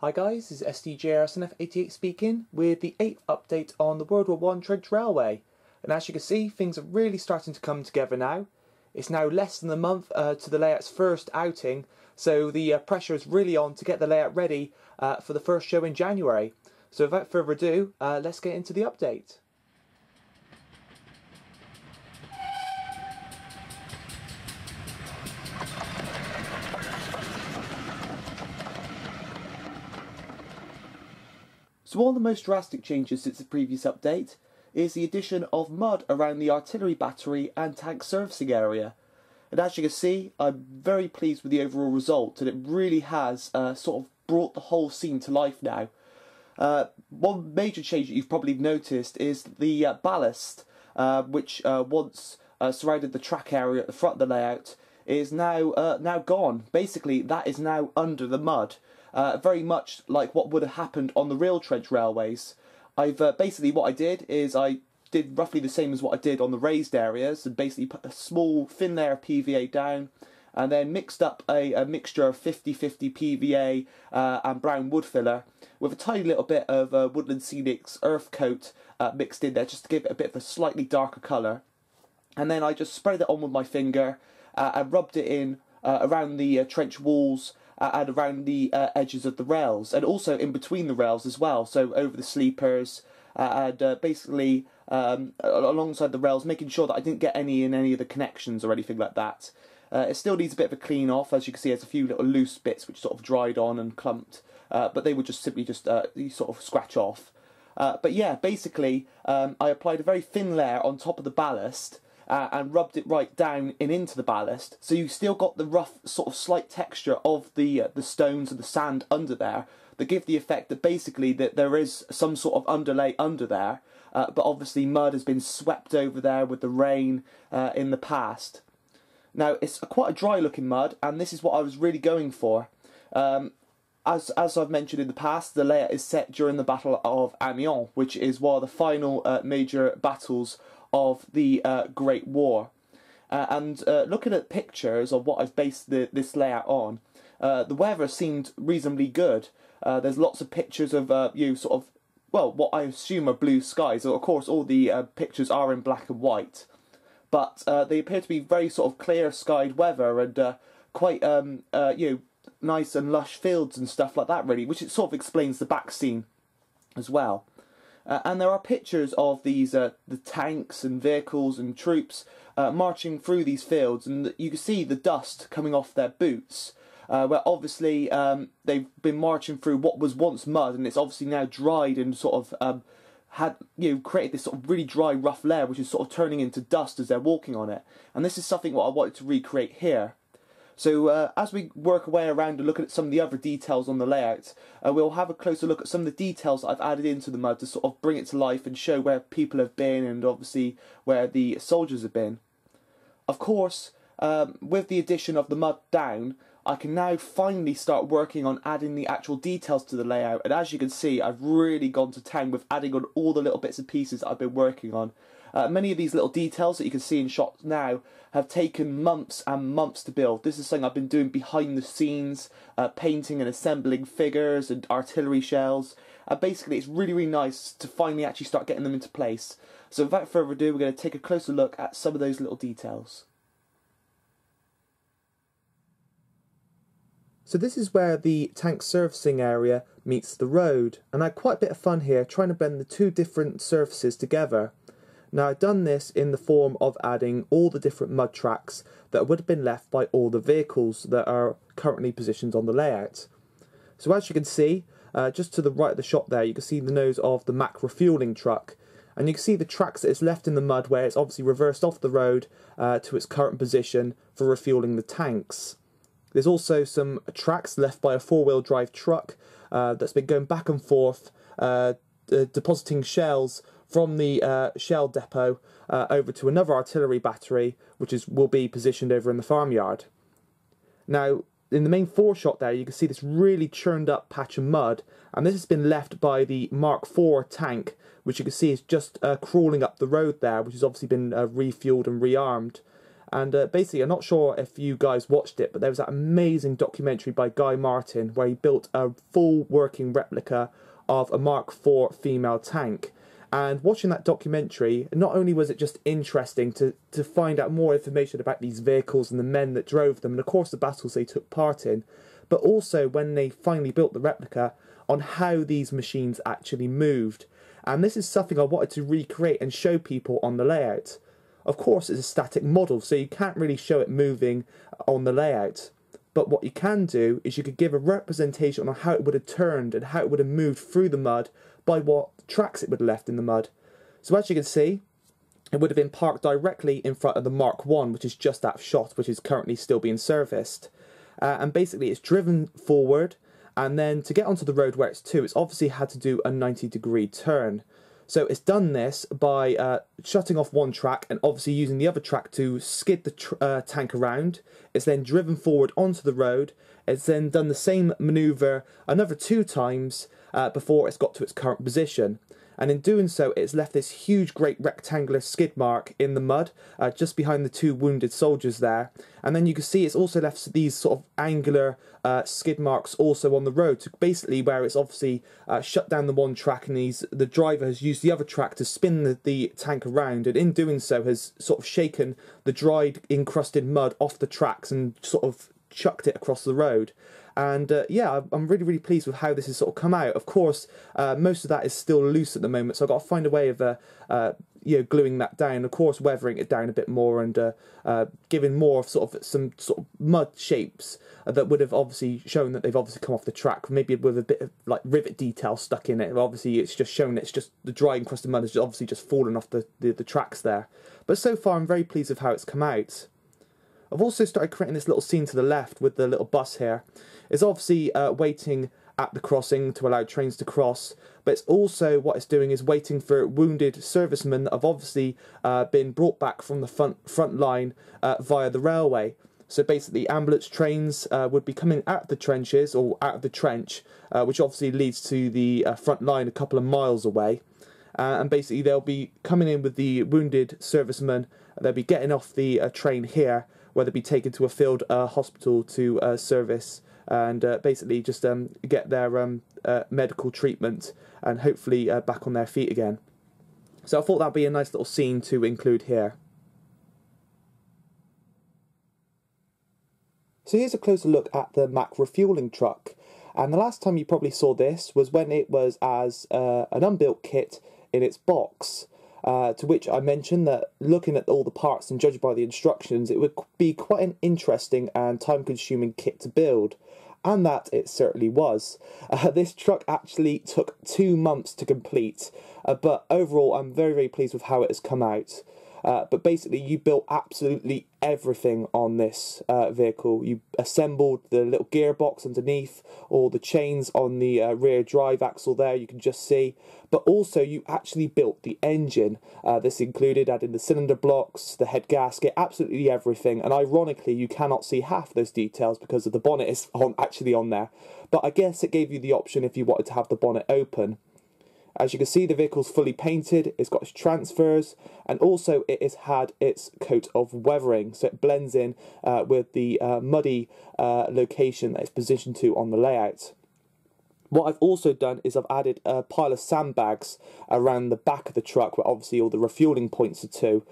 Hi guys, this is SDJRSNF88 speaking with the 8th update on the WW1 Trench Railway. And as you can see, things are really starting to come together now. It's now less than a month to the layout's first outing, so the pressure is really on to get the layout ready for the first show in January. So without further ado, let's get into the update. So one of the most drastic changes since the previous update is the addition of mud around the artillery battery and tank servicing area. And as you can see, I'm very pleased with the overall result, and it really has sort of brought the whole scene to life now. One major change that you've probably noticed is the ballast, which once surrounded the track area at the front of the layout, is now gone. Basically, that is now under the mud. Very much like what would have happened on the real trench railways. Basically what I did is I did roughly the same as what I did on the raised areas, and basically put a small thin layer of PVA down, and then mixed up a mixture of 50-50 PVA and brown wood filler with a tiny little bit of Woodland Scenics earth coat mixed in there, just to give it a bit of a slightly darker colour. And then I just spread it on with my finger and rubbed it in around the trench walls and around the edges of the rails, and also in between the rails as well, so over the sleepers, and basically alongside the rails, making sure that I didn't get any in any of the connections or anything like that. It still needs a bit of a clean off. As you can see, there's a few little loose bits which sort of dried on and clumped, but they would just simply you sort of scratch off. But yeah, basically I applied a very thin layer on top of the ballast, and rubbed it right down and into the ballast, so you still got the rough sort of slight texture of the stones and the sand under there that give the effect that basically that there is some sort of underlay under there, but obviously mud has been swept over there with the rain in the past. Now it's quite a dry looking mud, and this is what I was really going for. As I've mentioned in the past, the layout is set during the Battle of Amiens, which is one of the final major battles of the Great War. Looking at pictures of what I've based this layout on, the weather seemed reasonably good. There's lots of pictures of what I assume are blue skies. Of course, all the pictures are in black and white, but they appear to be very sort of clear skied weather, and quite nice and lush fields and stuff like that, really, which it sort of explains the back scene as well. And there are pictures of these the tanks and vehicles and troops marching through these fields, and you can see the dust coming off their boots, where obviously they've been marching through what was once mud, and it's obviously now dried and sort of created this sort of really dry, rough layer, which is sort of turning into dust as they're walking on it. And this is something what I wanted to recreate here. So as we work our way around and look at some of the other details on the layout, we'll have a closer look at some of the details that I've added into the mud to sort of bring it to life and show where people have been, and obviously where the soldiers have been. Of course, with the addition of the mud down, I can now finally start working on adding the actual details to the layout, and as you can see, I've really gone to town with adding on all the little bits and pieces that I've been working on. Many of these little details that you can see in shots now have taken months and months to build. This is something I've been doing behind the scenes, painting and assembling figures and artillery shells. Basically, it's really, really nice to finally actually start getting them into place. So without further ado, we're going to take a closer look at some of those little details. So this is where the tank servicing area meets the road, and I had quite a bit of fun here trying to blend the two different surfaces together. Now I've done this in the form of adding all the different mud tracks that would have been left by all the vehicles that are currently positioned on the layout. So as you can see, just to the right of the shot there, you can see the nose of the Mack refuelling truck, and you can see the tracks that it's left in the mud where it's obviously reversed off the road to its current position for refuelling the tanks. There's also some tracks left by a four-wheel drive truck that's been going back and forth depositing shells from the shell depot over to another artillery battery, which will be positioned over in the farmyard. Now, in the main foreshot there, you can see this really churned up patch of mud, and this has been left by the Mk1 Tank, which you can see is just crawling up the road there, which has obviously been refueled and rearmed. And basically, I'm not sure if you guys watched it, but there was that amazing documentary by Guy Martin where he built a full working replica of a Mark IV female tank. And watching that documentary, not only was it just interesting to find out more information about these vehicles and the men that drove them, and of course the battles they took part in, but also when they finally built the replica, on how these machines actually moved. And this is something I wanted to recreate and show people on the layout. Of course it's a static model, so you can't really show it moving on the layout. But what you can do is you could give a representation on how it would have turned and how it would have moved through the mud by what tracks it would have left in the mud. So as you can see, it would have been parked directly in front of the Mark 1, which is just that shot, which is currently still being serviced. And basically it's driven forward, and then to get onto the road where it's to, it's obviously had to do a 90-degree turn. So it's done this by shutting off one track and obviously using the other track to skid the tank around. It's then driven forward onto the road. It's then done the same manoeuvre another 2 times before it's got to its current position. And in doing so, it's left this huge, great rectangular skid mark in the mud, just behind the 2 wounded soldiers there. And then you can see it's also left these sort of angular skid marks also on the road, so basically where it's obviously shut down the one track, and the driver has used the other track to spin the tank around, and in doing so has sort of shaken the dried, encrusted mud off the tracks and sort of chucked it across the road. And yeah, I'm really, really pleased with how this has sort of come out. Of course, most of that is still loose at the moment, so I've got to find a way of you know, gluing that down. Of course, weathering it down a bit more and giving more of sort of some sort of mud shapes that would have obviously shown that they've obviously come off the track, maybe with a bit of like rivet detail stuck in it. Obviously, it's just shown it's just the dry encrusted mud has obviously just fallen off the tracks there. But so far, I'm very pleased with how it's come out. I've also started creating this little scene to the left with the little bus here. It's obviously waiting at the crossing to allow trains to cross, but it's also, what it's doing is waiting for wounded servicemen that have obviously been brought back from the front line via the railway. So basically ambulance trains would be coming out of the trenches, or out of the trench, which obviously leads to the front line a couple of miles away. And basically they'll be coming in with the wounded servicemen. They'll be getting off the train here, where they'll be taken to a field hospital to service and basically just get their medical treatment and hopefully back on their feet again. So I thought that'd be a nice little scene to include here. So here's a closer look at the Mack refuelling truck. And the last time you probably saw this was when it was as an unbuilt kit in its box. To which I mentioned that looking at all the parts and judging by the instructions, it would be quite an interesting and time-consuming kit to build. And that it certainly was. This truck actually took 2 months to complete, but overall I'm very, very pleased with how it has come out. But basically you built absolutely everything on this vehicle. You assembled the little gearbox underneath, all the chains on the rear drive axle there you can just see, but also you actually built the engine. This included adding the cylinder blocks, the head gasket, absolutely everything, and ironically you cannot see half those details because of the bonnet is actually on there, but I guess it gave you the option if you wanted to have the bonnet open. As you can see, the vehicle's fully painted, it's got its transfers, and also it has had its coat of weathering, so it blends in with the muddy location that it's positioned to on the layout. What I've also done is I've added a pile of sandbags around the back of the truck where obviously all the refuelling points are to.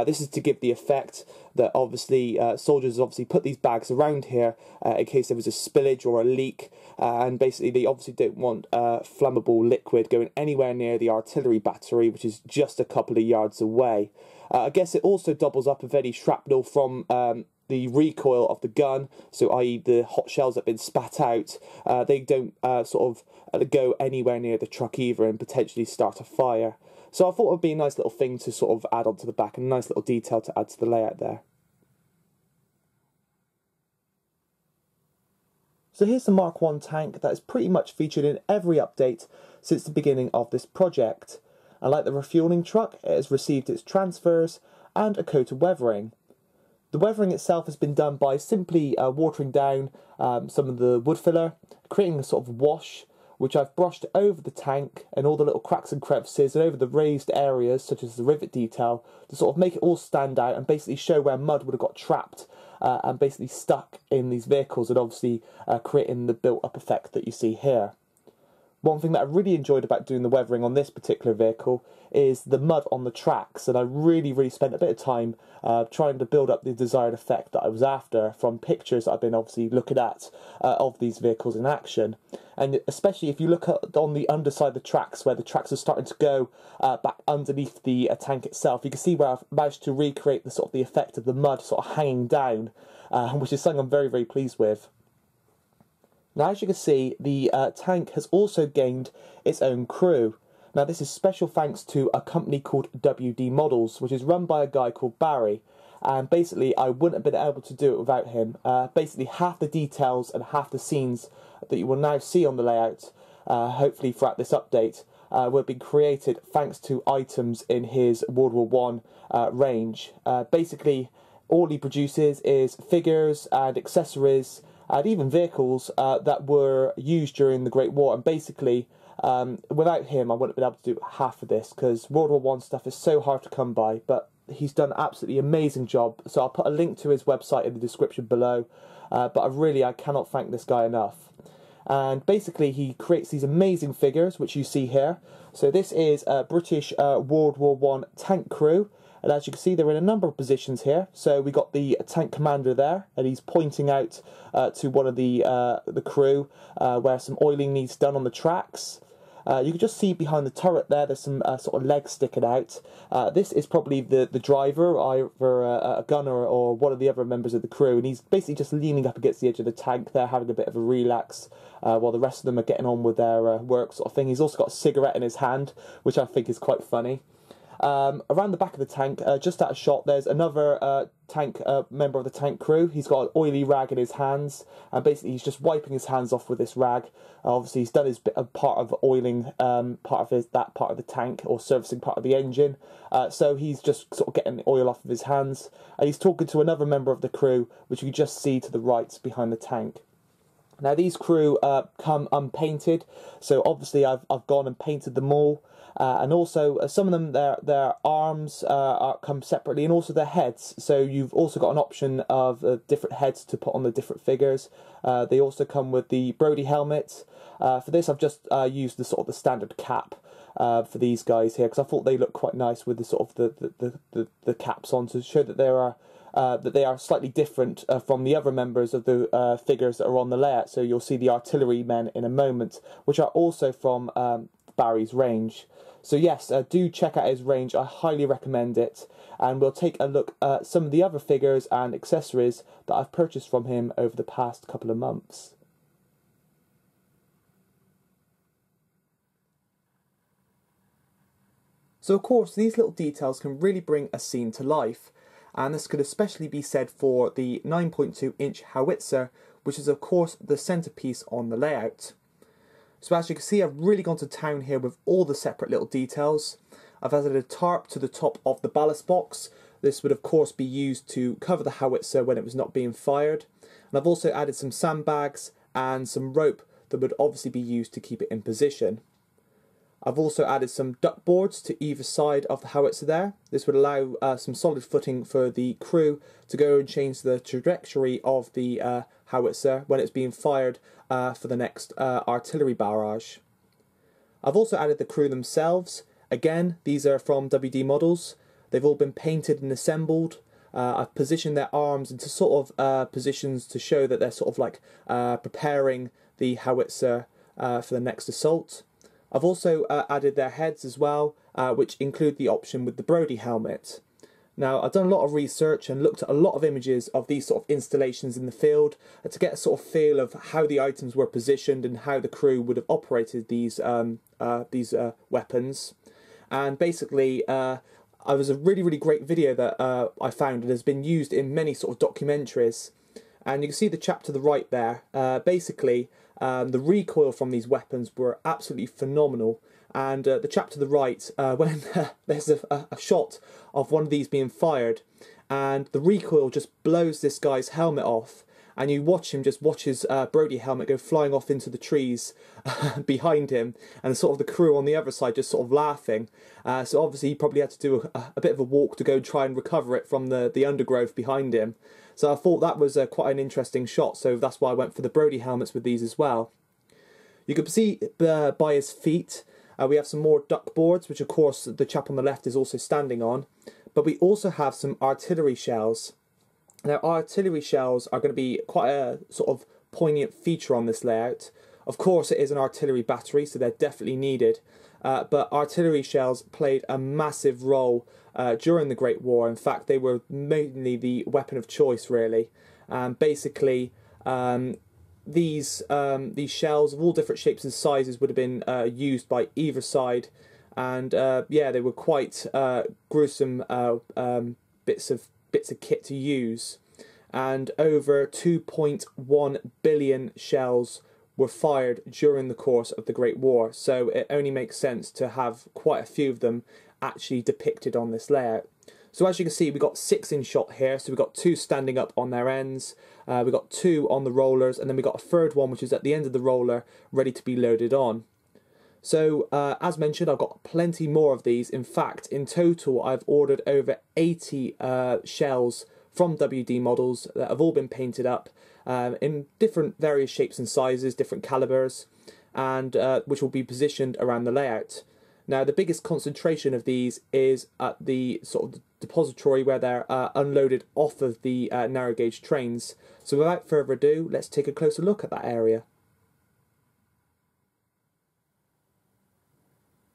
This is to give the effect that obviously soldiers obviously put these bags around here in case there was a spillage or a leak, and basically they obviously don't want flammable liquid going anywhere near the artillery battery, which is just a couple of yards away. I guess it also doubles up of any shrapnel from the recoil of the gun, so i.e. the hot shells that have been spat out, they don't sort of go anywhere near the truck either and potentially start a fire. So I thought it would be a nice little thing to sort of add onto the back, and a nice little detail to add to the layout there. So here's the Mark 1 tank that is pretty much featured in every update since the beginning of this project. And like the refuelling truck, it has received its transfers and a coat of weathering. The weathering itself has been done by simply watering down some of the wood filler, creating a sort of wash which I've brushed over the tank and all the little cracks and crevices and over the raised areas such as the rivet detail to sort of make it all stand out and basically show where mud would have got trapped and basically stuck in these vehicles, and obviously creating the built-up effect that you see here. One thing that I really enjoyed about doing the weathering on this particular vehicle is the mud on the tracks, and I really spent a bit of time trying to build up the desired effect that I was after from pictures that I've been obviously looking at of these vehicles in action. And especially if you look at on the underside of the tracks, where the tracks are starting to go back underneath the tank itself, you can see where I've managed to recreate the sort of the effect of the mud sort of hanging down, which is something I'm very pleased with. Now, as you can see, the tank has also gained its own crew. Now, this is special thanks to a company called WD Models, which is run by a guy called Barry. And basically, I wouldn't have been able to do it without him. Basically, half the details and half the scenes that you will now see on the layout, hopefully throughout this update, will be created thanks to items in his World War I range. Basically, all he produces is figures and accessories and even vehicles that were used during the Great War, and basically without him I wouldn't have been able to do half of this, because World War I stuff is so hard to come by, but he's done an absolutely amazing job. So I'll put a link to his website in the description below, but I cannot thank this guy enough. And basically he creates these amazing figures which you see here. So this is a British World War I tank crew. And as you can see, they're in a number of positions here. So we got the tank commander there, and he's pointing out to one of the crew where some oiling needs done on the tracks. You can just see behind the turret there, there's some sort of legs sticking out. This is probably the driver, either a gunner or one of the other members of the crew, and he's basically just leaning up against the edge of the tank there, having a bit of a relax, while the rest of them are getting on with their work sort of thing. He's also got a cigarette in his hand, which I think is quite funny. Around the back of the tank, just out of shot, there's another tank member of the tank crew. He's got an oily rag in his hands, and basically he's just wiping his hands off with this rag. Obviously he's done his bit of part of oiling part of that part of the tank, or servicing part of the engine, so he's just sort of getting the oil off of his hands, and he's talking to another member of the crew, which you can just see to the right behind the tank. Now these crew come unpainted, so obviously I've gone and painted them all. And also some of them, their arms come separately, and also their heads. So you've also got an option of different heads to put on the different figures. They also come with the Brodie helmet. For this, I've just used the sort of the standard cap for these guys here, because I thought they look quite nice with the sort of the caps on, to show that they are slightly different from the other members of the figures that are on the layout. So you'll see the artillery men in a moment, which are also from Barry's range. So yes, do check out his range. I highly recommend it, and we'll take a look at some of the other figures and accessories that I've purchased from him over the past couple of months. So of course, these little details can really bring a scene to life, and this could especially be said for the 9.2-inch Howitzer, which is of course the centerpiece on the layout. So as you can see, I've really gone to town here with all the separate little details. I've added a tarp to the top of the ballast box. This would of course be used to cover the howitzer when it was not being fired. And I've also added some sandbags and some rope that would obviously be used to keep it in position. I've also added some duck boards to either side of the howitzer there. This would allow some solid footing for the crew to go and change the trajectory of the howitzer when it's being fired for the next artillery barrage. I've also added the crew themselves. Again, these are from WD Models. They've all been painted and assembled. I've positioned their arms into sort of positions to show that they're sort of like preparing the howitzer for the next assault. I've also added their heads as well, which include the option with the Brodie helmet. Now, I've done a lot of research and looked at a lot of images of these sort of installations in the field to get a sort of feel of how the items were positioned and how the crew would have operated these weapons. And basically, it was a really great video that I found, and has been used in many sort of documentaries. And you can see the chap to the right there. Basically, the recoil from these weapons were absolutely phenomenal. And the chap to the right, when there's a shot of one of these being fired, and the recoil just blows this guy's helmet off, and you watch his Brody helmet go flying off into the trees behind him, and sort of the crew on the other side just sort of laughing. So obviously he probably had to do a bit of a walk to go try and recover it from the undergrowth behind him. So I thought that was quite an interesting shot, so that's why I went for the Brody helmets with these as well. You can see by his feet, we have some more duck boards, which of course the chap on the left is also standing on. But we also have some artillery shells. Now, artillery shells are going to be quite a sort of poignant feature on this layout. Of course, it is an artillery battery, so they're definitely needed. But artillery shells played a massive role during the Great War. In fact, they were mainly the weapon of choice, really. Basically, these shells of all different shapes and sizes would have been used by either side. And yeah, they were quite gruesome bits of kit to use, and over 2.1 billion shells were fired during the course of the Great War, so it only makes sense to have quite a few of them actually depicted on this layout. So as you can see, we got 6 in shot here, so we've got 2 standing up on their ends, we've got 2 on the rollers, and then we've got a third one which is at the end of the roller ready to be loaded on. So, as mentioned, I've got plenty more of these. In fact, in total, I've ordered over 80 shells from WD models that have all been painted up in different various shapes and sizes, different calibers, and which will be positioned around the layout. Now, the biggest concentration of these is at the sort of depository where they're unloaded off of the narrow gauge trains. So without further ado, let's take a closer look at that area.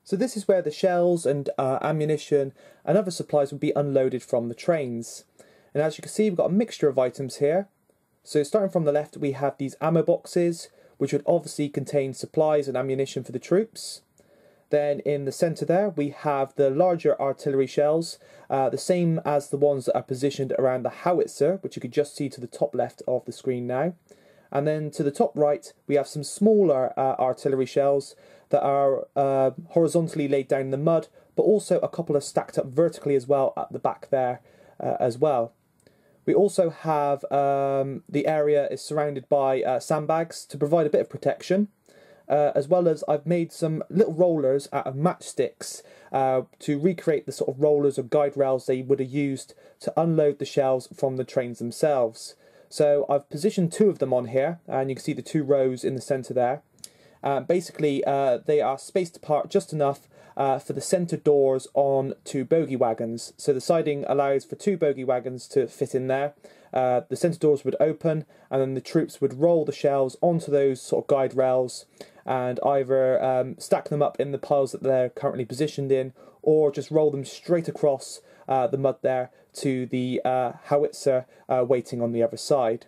So this is where the shells and ammunition and other supplies would be unloaded from the trains. And as you can see, we've got a mixture of items here. So starting from the left, we have these ammo boxes, which would obviously contain supplies and ammunition for the troops. Then in the centre there, we have the larger artillery shells, the same as the ones that are positioned around the Howitzer, which you could just see to the top left of the screen now. And then to the top right, we have some smaller artillery shells that are horizontally laid down in the mud, but also a couple are stacked up vertically as well at the back there as well. We also have the area is surrounded by sandbags to provide a bit of protection, as well as I've made some little rollers out of matchsticks to recreate the sort of rollers or guide rails they would have used to unload the shells from the trains themselves. So I've positioned 2 of them on here, and you can see the 2 rows in the centre there. Basically, they are spaced apart just enough for the centre doors on 2 bogie wagons. So the siding allows for 2 bogie wagons to fit in there. The centre doors would open, and then the troops would roll the shells onto those sort of guide rails and either stack them up in the piles that they're currently positioned in, or just roll them straight across the mud there to the Howitzer waiting on the other side.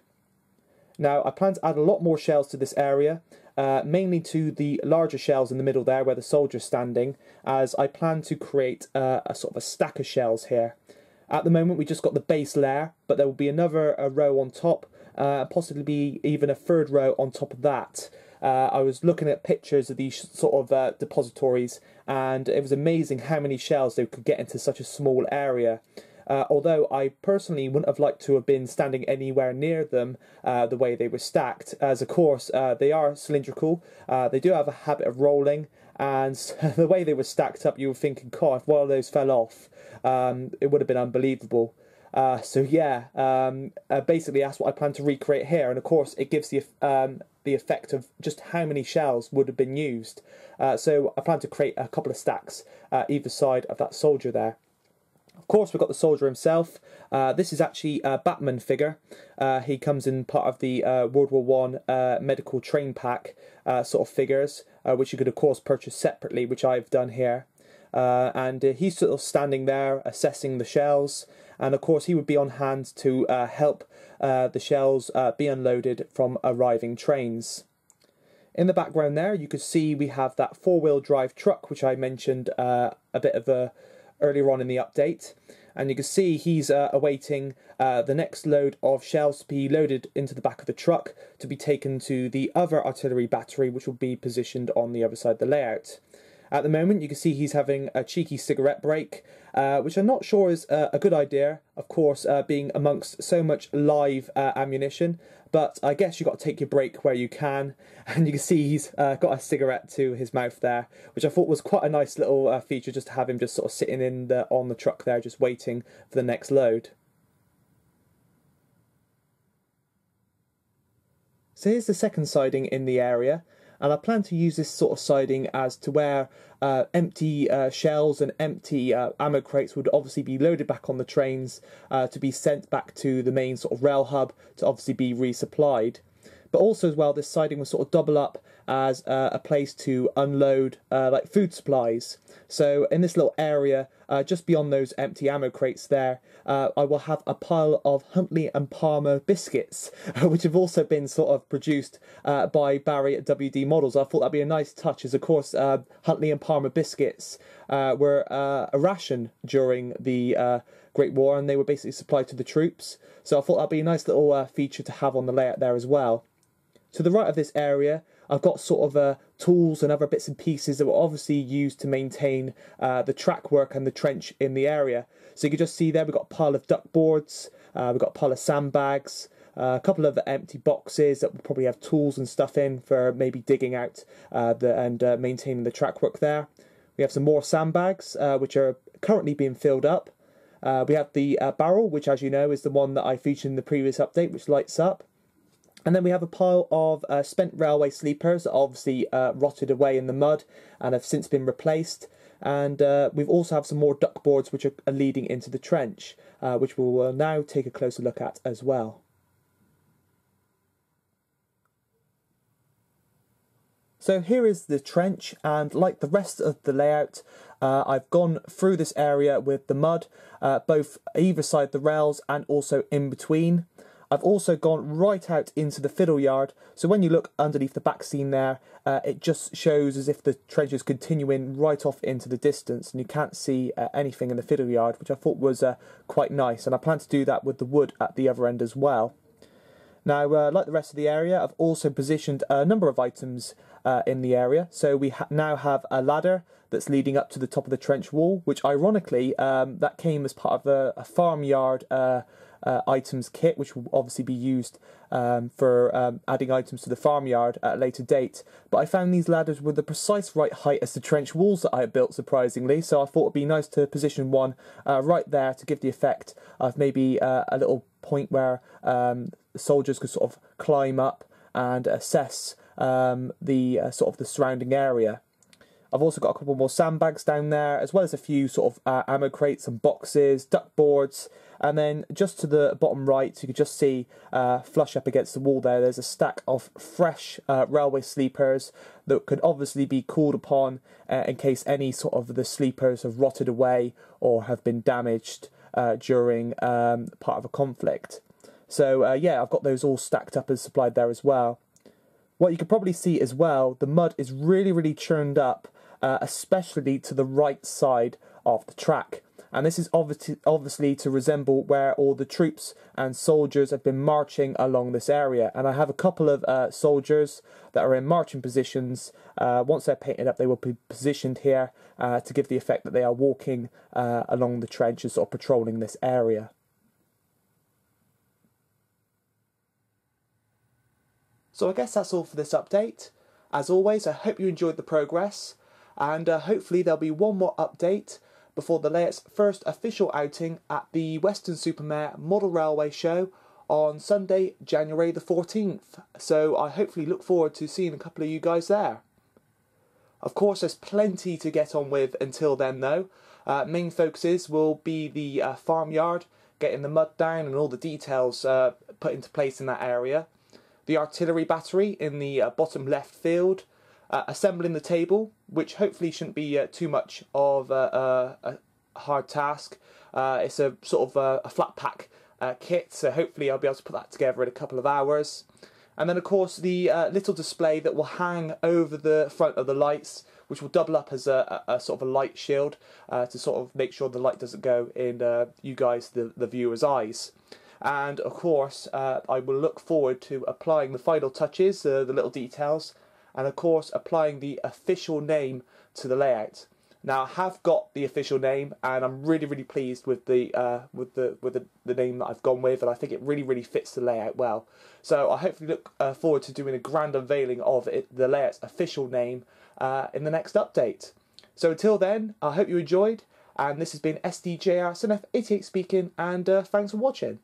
Now, I plan to add a lot more shells to this area, mainly to the larger shells in the middle there where the soldier's standing, as I plan to create a sort of a stack of shells here. At the moment we just got the base layer, but there will be another row on top, possibly even a third row on top of that. I was looking at pictures of these sort of depositories, and it was amazing how many shells they could get into such a small area. Although I personally wouldn't have liked to have been standing anywhere near them the way they were stacked, as of course they are cylindrical, they do have a habit of rolling, and the way they were stacked up, you were thinking, God, if one of those fell off, it would have been unbelievable. So yeah, basically that's what I plan to recreate here, and of course it gives the effect of just how many shells would have been used. So I plan to create a couple of stacks either side of that soldier there. Of course, we've got the soldier himself. This is actually a Batman figure. He comes in part of the World War I medical train pack sort of figures, which you could of course purchase separately, which I've done here. And he's sort of standing there assessing the shells, and of course he would be on hand to help the shells be unloaded from arriving trains. In the background there, you could see we have that 4-wheel drive truck, which I mentioned a bit of earlier on in the update, and you can see he's awaiting the next load of shells to be loaded into the back of the truck to be taken to the other artillery battery, which will be positioned on the other side of the layout. At the moment you can see he's having a cheeky cigarette break, which I'm not sure is a good idea, of course, being amongst so much live ammunition, but I guess you've got to take your break where you can, and you can see he's got a cigarette to his mouth there, which I thought was quite a nice little feature, just to have him just sort of sitting on the truck there, just waiting for the next load. So here's the second siding in the area, and I plan to use this sort of siding as to where empty shells and empty ammo crates would obviously be loaded back on the trains to be sent back to the main sort of rail hub to obviously be resupplied. But also as well, this siding will sort of double up as a place to unload like food supplies. So in this little area, just beyond those empty ammo crates there, I will have a pile of Huntley and Palmer biscuits, which have also been sort of produced by Barry at WD Models. I thought that'd be a nice touch, as of course Huntley and Palmer biscuits were a ration during the Great War, and they were basically supplied to the troops. So I thought that'd be a nice little feature to have on the layout there as well. To the right of this area, I've got sort of tools and other bits and pieces that were obviously used to maintain the track work and the trench in the area. So you can just see there we've got a pile of duck boards, we've got a pile of sandbags, a couple of empty boxes that will probably have tools and stuff in for maybe digging out and maintaining the track work there. We have some more sandbags which are currently being filled up. We have the barrel, which, as you know, is the one that I featured in the previous update, which lights up. And then we have a pile of spent railway sleepers that obviously rotted away in the mud and have since been replaced. And we've also have some more duck boards which are leading into the trench, which we will now take a closer look at as well. So here is the trench, and like the rest of the layout, I've gone through this area with the mud, both either side the rails and also in between. I've also gone right out into the fiddle yard, so when you look underneath the back scene there, it just shows as if the trench is continuing right off into the distance, and you can't see anything in the fiddle yard, which I thought was quite nice, and I plan to do that with the wood at the other end as well. Now, like the rest of the area, I've also positioned a number of items in the area. So we now have a ladder that's leading up to the top of the trench wall, which ironically, that came as part of a farmyard items kit, which will obviously be used for adding items to the farmyard at a later date. But I found these ladders were the precise right height as the trench walls that I had built, surprisingly, so I thought it'd be nice to position one right there to give the effect of maybe a little point where soldiers could sort of climb up and assess the sort of the surrounding area. I've also got a couple more sandbags down there, as well as a few sort of ammo crates and boxes, duck boards, and then just to the bottom right, you can just see flush up against the wall there, there's a stack of fresh railway sleepers that could obviously be called upon in case any sort of the sleepers have rotted away or have been damaged during part of a conflict. So yeah, I've got those all stacked up and supplied there as well. What you can probably see as well, the mud is really churned up, especially to the right side of the track. And this is obviously to resemble where all the troops and soldiers have been marching along this area. And I have a couple of soldiers that are in marching positions. Once they're painted up, they will be positioned here to give the effect that they are walking along the trench and sort of patrolling this area. So I guess that's all for this update. As always, I hope you enjoyed the progress, and hopefully there'll be one more update before the layout's first official outing at the Weston-Super-Mare Model Railway Show on Sunday, January the 14th. So I hopefully look forward to seeing a couple of you guys there. Of course, there's plenty to get on with until then though. Main focuses will be the farmyard, getting the mud down and all the details put into place in that area. The artillery battery in the bottom left field, assembling the table, which hopefully shouldn't be too much of a hard task. It's a sort of a flat pack kit, so hopefully I'll be able to put that together in a couple of hours. And then of course the little display that will hang over the front of the lights, which will double up as a sort of a light shield to sort of make sure the light doesn't go in you guys, the viewers' eyes. And of course, I will look forward to applying the final touches, the little details, and of course applying the official name to the layout. Now I have got the official name, and I'm really pleased with the name that I've gone with, and I think it really fits the layout well. So I hopefully look forward to doing a grand unveiling of the layout's official name in the next update. So until then, I hope you enjoyed, and this has been SDJR Sunf88 speaking, and thanks for watching.